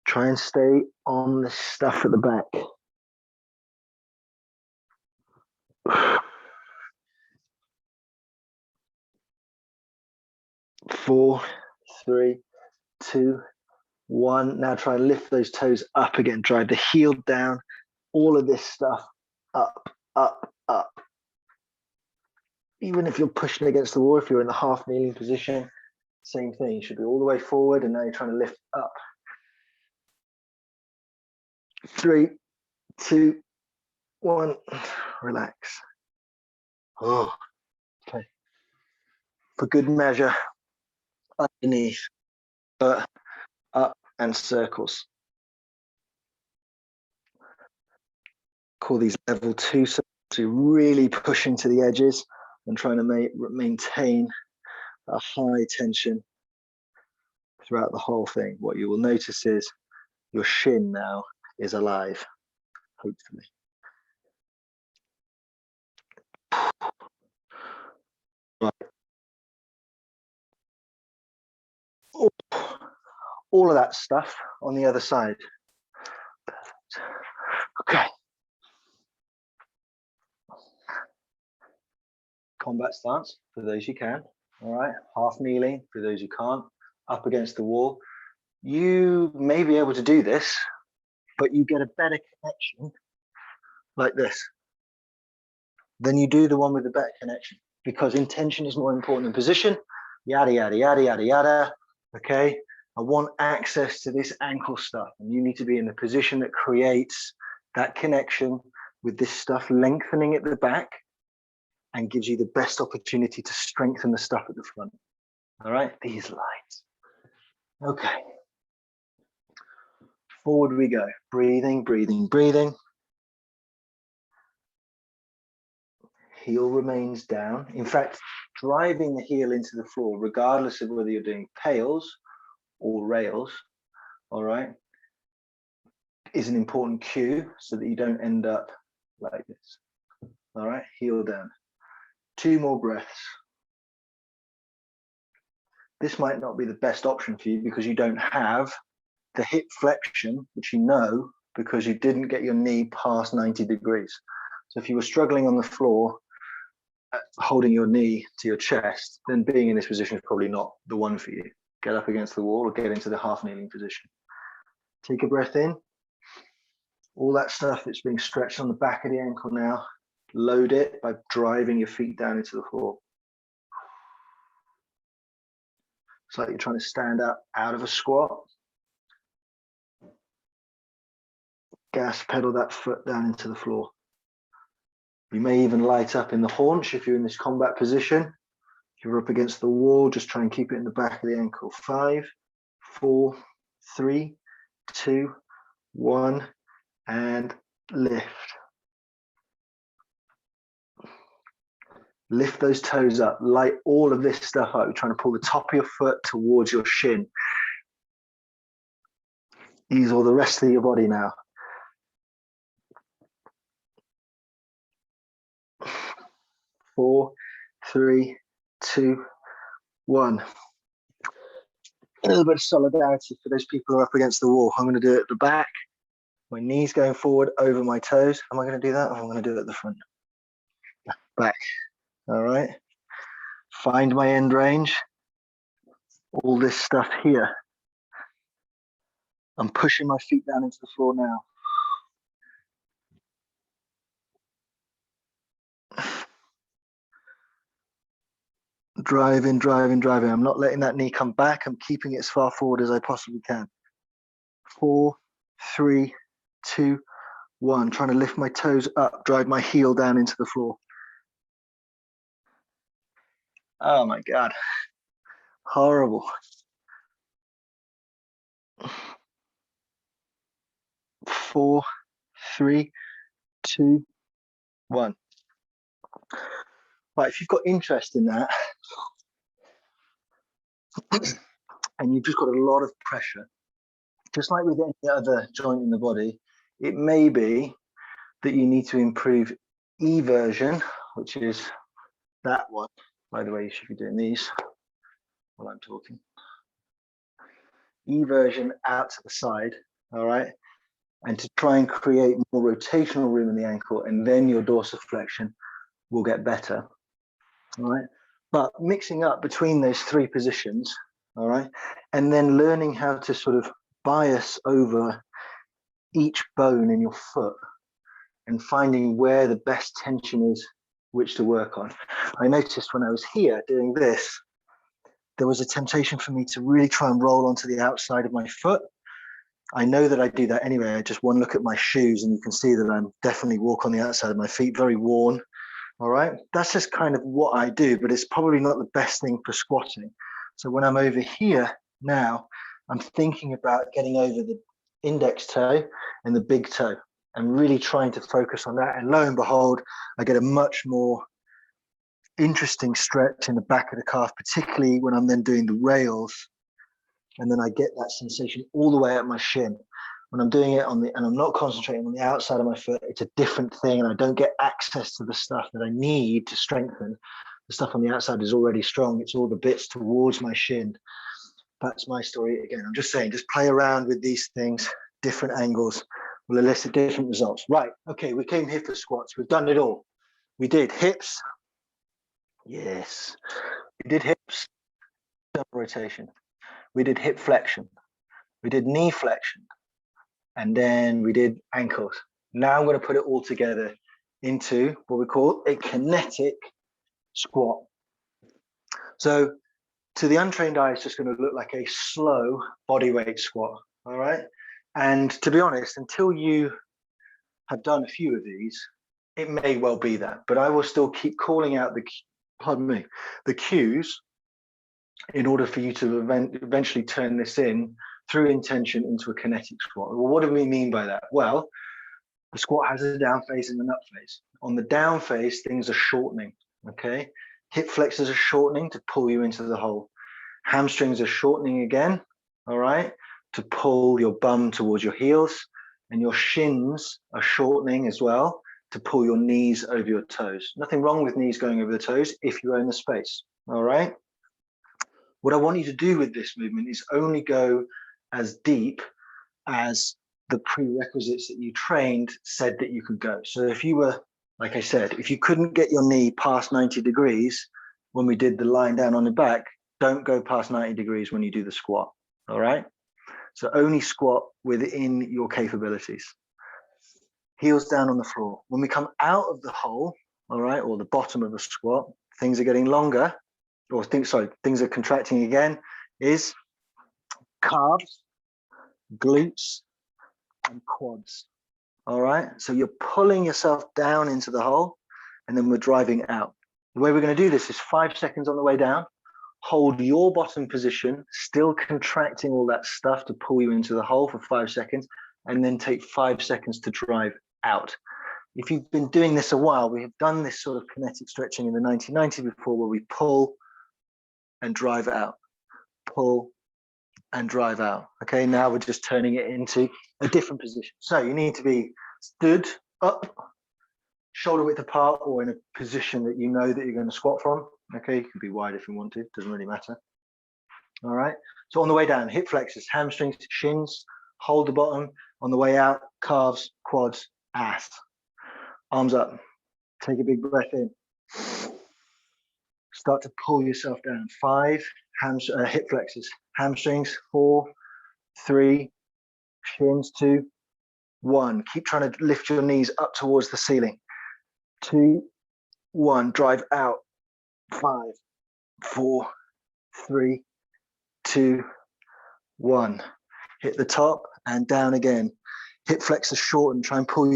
Try and stay on the stuff at the back. 4, 3, 2, 1. Now try and lift those toes up again. Drive the heel down. All of this stuff up, up, up. Even if you're pushing against the wall, if you're in the half kneeling position, same thing. You should be all the way forward, and now you're trying to lift up. 3, 2, 1. Relax. Oh, okay. For good measure, underneath, but up and circles. Call these level 2 circles. So you're really pushing to the edges and trying to maintain a high tension throughout the whole thing. What you will notice is your shin now is alive, hopefully. Right. All of that stuff on the other side. Perfect. Okay. Combat stance for those you can. All right. Half kneeling for those you can't. Up against the wall. You may be able to do this, but you get a better connection like this than you do the one with the better connection, because intention is more important than position. Yada, yada, yada, yada, yada. Okay. I want access to this ankle stuff, and you need to be in the position that creates that connection with this stuff lengthening at the back and gives you the best opportunity to strengthen the stuff at the front. All right, these lights. Okay. Forward we go. Breathing, breathing, breathing. Heel remains down. In fact, driving the heel into the floor, regardless of whether you're doing pails or rails, all right, is an important cue so that you don't end up like this. All right, heel down. 2 more breaths. This might not be the best option for you because you don't have the hip flexion, which you know because you didn't get your knee past 90 degrees. So if you were struggling on the floor, holding your knee to your chest, then being in this position is probably not the one for you. Get up against the wall or get into the half kneeling position. Take a breath in. All that stuff that's being stretched on the back of the ankle now, load it by driving your feet down into the floor. It's like you're trying to stand up out of a squat. Gas pedal that foot down into the floor. You may even light up in the haunch if you're in this combat position. If you're up against the wall, just try and keep it in the back of the ankle. 5, 4, 3, 2, 1, and lift. Lift those toes up, light all of this stuff up. You're trying to pull the top of your foot towards your shin. Ease all the rest of your body now. 4, 3, 2, 1. A little bit of solidarity for those people who are up against the wall. I'm going to do it at the back. My knees going forward over my toes. Am I going to do that? Or am I going to do it at the front? Back. All right. Find my end range. All this stuff here. I'm pushing my feet down into the floor now. Driving, driving, driving. I'm not letting that knee come back. I'm keeping it as far forward as I possibly can. 4, 3, 2, 1. Trying to lift my toes up, drive my heel down into the floor. Oh my God. Horrible. 4, 3, 2, 1. Right, if you've got interest in that, and you've just got a lot of pressure, just like with any other joint in the body, it may be that you need to improve eversion, which is that one. By the way, you should be doing these while I'm talking. Eversion out to the side, all right? And to try and create more rotational room in the ankle, and then your dorsiflexion will get better, all right? But mixing up between those three positions, all right? And then learning how to sort of bias over each bone in your foot and finding where the best tension is, which to work on. I noticed when I was here doing this, there was a temptation for me to really try and roll onto the outside of my foot. I know that I do that anyway. I just one look at my shoes and you can see that I'm definitely walk on the outside of my feet, very worn. All right, that's just kind of what I do, but it's probably not the best thing for squatting. So when I'm over here now, I'm thinking about getting over the index toe and the big toe and really trying to focus on that. And lo and behold, I get a much more interesting stretch in the back of the calf, particularly when I'm then doing the rails. And then I get that sensation all the way up my shin. When I'm doing it on the, and I'm not concentrating on the outside of my foot, it's a different thing. And I don't get access to the stuff that I need to strengthen. The stuff on the outside is already strong. It's all the bits towards my shin. That's my story. Again, I'm just saying, just play around with these things. Different angles will elicit different results. Right. Okay. We came here for squats. We've done it all. We did hips. Yes. We did hips. Rotation. We did hip flexion. We did knee flexion. And then we did ankles. Now I'm going to put it all together into what we call a kinetic squat. So to the untrained eye, it's just going to look like a slow body weight squat. All right. And to be honest, until you have done a few of these, it may well be that, but I will still keep calling out the cues in order for you to eventually turn this in through intention into a kinetic squat. Well, what do we mean by that? Well, the squat has a down phase and an up phase. On the down phase, things are shortening, okay? Hip flexors are shortening to pull you into the hole. Hamstrings are shortening again, all right, to pull your bum towards your heels. And your shins are shortening as well to pull your knees over your toes. Nothing wrong with knees going over the toes if you own the space, all right? What I want you to do with this movement is only go as deep as the prerequisites that you trained said that you could go. So if you were, like I said, if you couldn't get your knee past 90 degrees when we did the line down on the back, don't go past 90 degrees when you do the squat, all right? So only squat within your capabilities. Heels down on the floor. When we come out of the hole, all right, or the bottom of the squat, things are getting longer, or things are contracting again, is calves, glutes, and quads. All right, so you're pulling yourself down into the hole, and then we're driving out. The way we're going to do this is 5 seconds on the way down. Hold your bottom position, still contracting all that stuff to pull you into the hole for 5 seconds, and then take 5 seconds to drive out. If you've been doing this a while, we have done this sort of kinetic stretching in the 1990s before, where we pull and drive out, pull and drive out. Okay, now we're just turning it into a different position. So you need to be stood up, shoulder width apart, or in a position that you know that you're going to squat from. Okay, you can be wide if you want to, doesn't really matter. All right, so on the way down, hip flexors, hamstrings, shins, hold the bottom. On the way out, calves, quads, ass. Arms up. Take a big breath in. Start to pull yourself down. 5 hip flexors. Hamstrings, 4, 3, shins, 2, 1. Keep trying to lift your knees up towards the ceiling. 2, 1. Drive out. 5, 4, 3, 2, 1. Hit the top and down again. Hip flexors shorten. Try and pull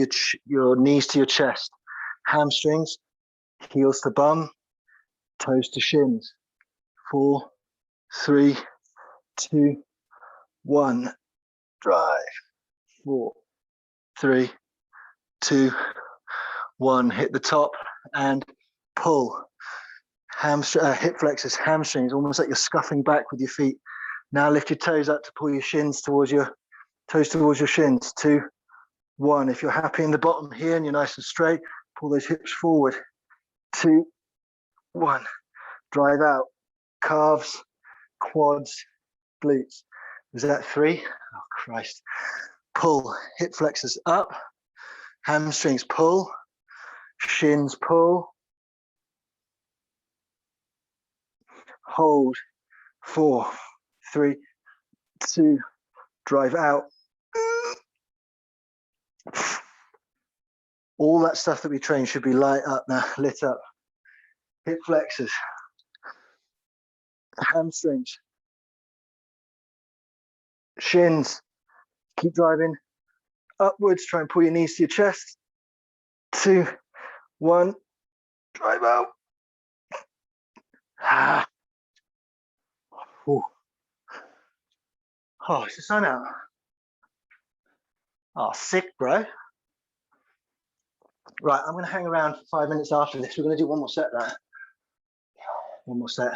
your knees to your chest. Hamstrings, heels to bum, toes to shins. 4, 3, 2, 1. Drive. 4, 3, 2, 1. Hit the top and pull. Hip flexors, hamstrings, almost like you're scuffing back with your feet. Now lift your toes up to pull your shins towards your shins. 2, 1. If you're happy in the bottom here and you're nice and straight, pull those hips forward. 2, 1. Drive out. Calves, quads, glutes. Is that 3? Oh, Christ. Pull. Hip flexors up. Hamstrings pull. Shins pull. Hold. 4, 3, 2. Drive out. All that stuff that we train should be lit up now. Hip flexors. Hamstrings. Shins. Keep driving upwards. Try and pull your knees to your chest. 2, 1. Drive out. Ooh. Oh, it's the sun out. Oh, sick, bro. Right, I'm going to hang around for 5 minutes after this. We're going to do one more set. One more set.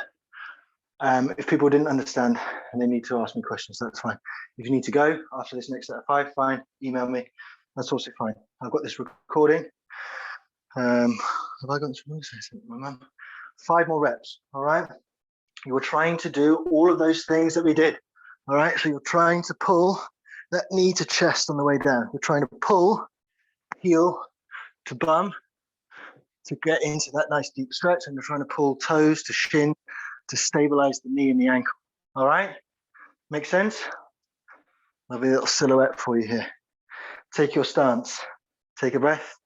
If people didn't understand and they need to ask me questions, that's fine. If you need to go after this next set of 5, fine. Email me. That's also fine. I've got this recording. Have I got this recording? 5 more reps. All right. You were trying to do all of those things that we did. All right. So you're trying to pull that knee to chest on the way down. You're trying to pull heel to bum to get into that nice deep stretch, and you're trying to pull toes to shin to stabilize the knee and the ankle. All right. Make sense? Lovely little silhouette for you here. Take your stance. Take a breath.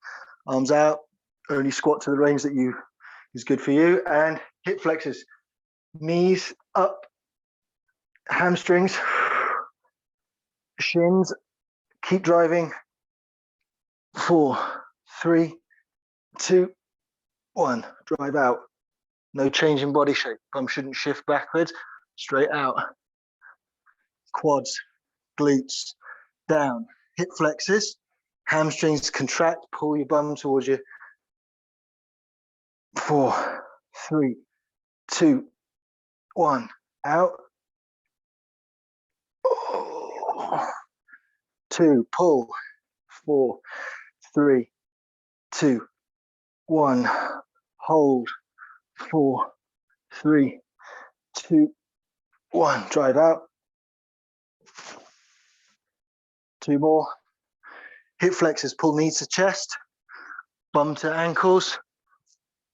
Arms out. Only squat to the range that is good for you. And hip flexors. Knees up. Hamstrings. Shins. Keep driving. 4, 3, 2, 1. Drive out. No change in body shape. Bum shouldn't shift backwards. Straight out. Quads. Glutes. Down. Hip flexors. Hamstrings contract. Pull your bum towards you. 4, 3, 2, 1. Out. 2. Pull. 4, 3, 2, 1. Hold. 4, 3, 2, 1. Drive out. 2 more. Hip flexors. Pull knees to chest. Bum to ankles.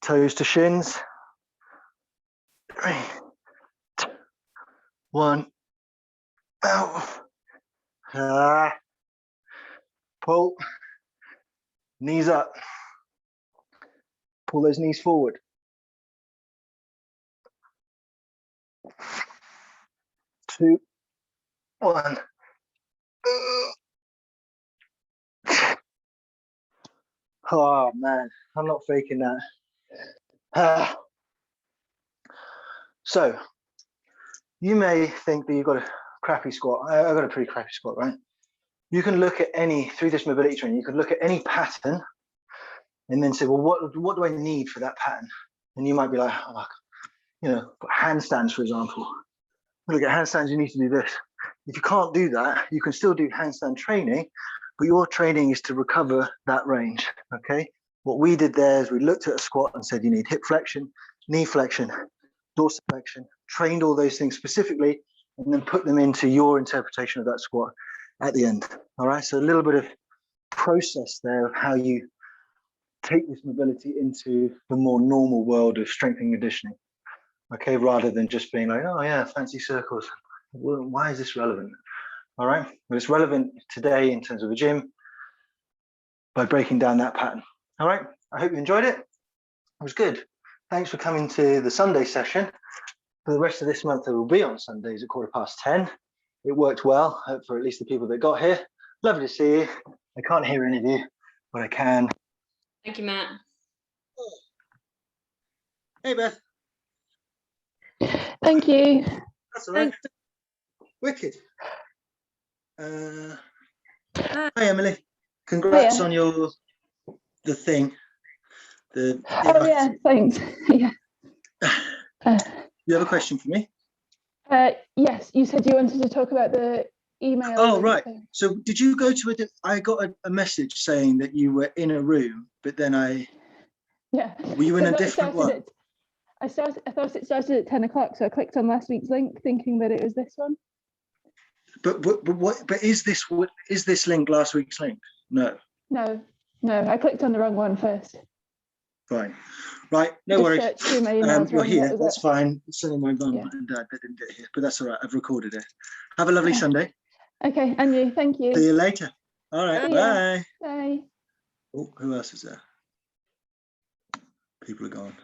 Toes to shins. 3, 2, 1. Out. Pull. Knees up. Pull those knees forward. 2, 1. Oh man, I'm not faking that. So you may think that you've got a crappy squat. I've got a pretty crappy squat, right? You can look at through this mobility training, you can look at any pattern and then say, well, what do I need for that pattern? And you might be like, handstands, for example. Look at handstands, you need to do this. If you can't do that, you can still do handstand training, but your training is to recover that range, okay? What we did there is we looked at a squat and said you need hip flexion, knee flexion, dorsiflexion, trained all those things specifically, and then put them into your interpretation of that squat. at the end. All right, so a little bit of process there of how you take this mobility into the more normal world of strength and conditioning. Okay, rather than just being like, oh yeah, fancy circles. Well, why is this relevant? All right, but it's relevant today in terms of a gym by breaking down that pattern. All right, I hope you enjoyed it. It was good. Thanks for coming to the Sunday session. For the rest of this month, it will be on Sundays at 10:15. It worked well for at least the people that got here. Lovely to see you. I can't hear any of you, but I can. Thank you, Matt. Hey, Beth. Thank you. That's all right. Wicked. Hi, Emily. Congrats Hiya. on the thing. Oh yeah, thanks. Yeah. You have a question for me? Yes, you said you wanted to talk about the email. Oh, right. So did you go to I got a message saying that you were in a room, but then Yeah. Were you in a different one? I thought it started at 10 o'clock, so I clicked on last week's link thinking that it was this one. But is this link last week's link? No. No, I clicked on the wrong one first. Fine. Right, no worries. Through my emails You're here, that's it. fine. It's only my mum and dad that didn't get here, but that's all right. I've recorded it. Have a lovely Sunday. Okay, and you, thank you. See you later. All right, bye. Bye. Oh, who else is there? People are gone.